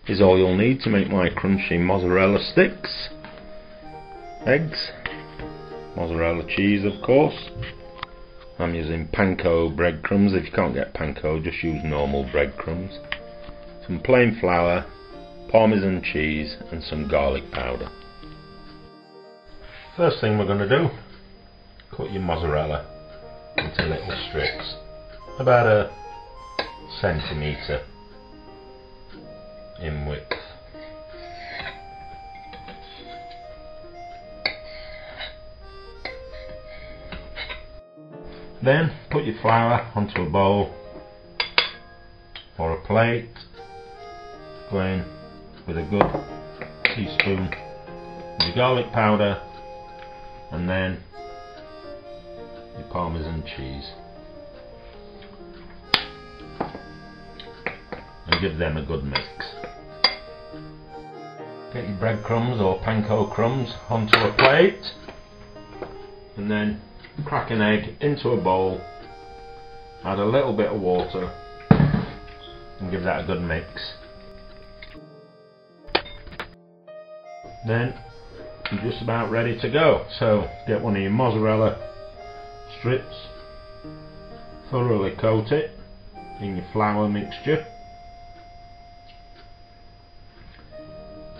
is all you'll need to make my crunchy mozzarella sticks. Eggs, mozzarella cheese of course. I'm using Panko breadcrumbs. If you can't get Panko, just use normal breadcrumbs. Some plain flour, Parmesan cheese and some garlic powder. First thing we're going to do, cut your mozzarella into little strips, about a centimetre in width. Then put your flour onto a bowl or a plate, go in with a good teaspoon of your garlic powder and then your Parmesan cheese, and give them a good mix. Get your breadcrumbs or panko crumbs onto a plate and then crack an egg into a bowl, add a little bit of water and give that a good mix. Then you're just about ready to go. So get one of your mozzarella strips, thoroughly coat it in your flour mixture,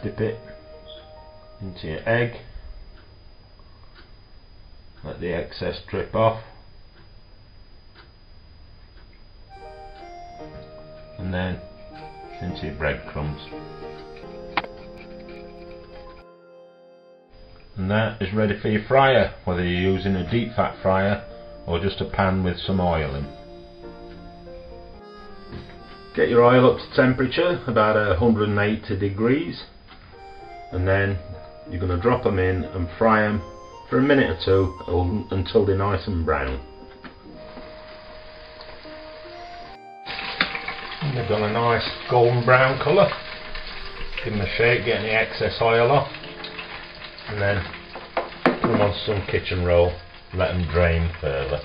dip it into your egg, let the excess drip off, and then into your breadcrumbs. And that is ready for your fryer, whether you're using a deep fat fryer or just a pan with some oil in. Get your oil up to temperature, about 180 degrees, and then you're going to drop them in and fry them for a minute or two until they're nice and brown. And they've got a nice golden brown colour. Give them a shake, getting the excess oil off, and then put them on some kitchen roll, let them drain further.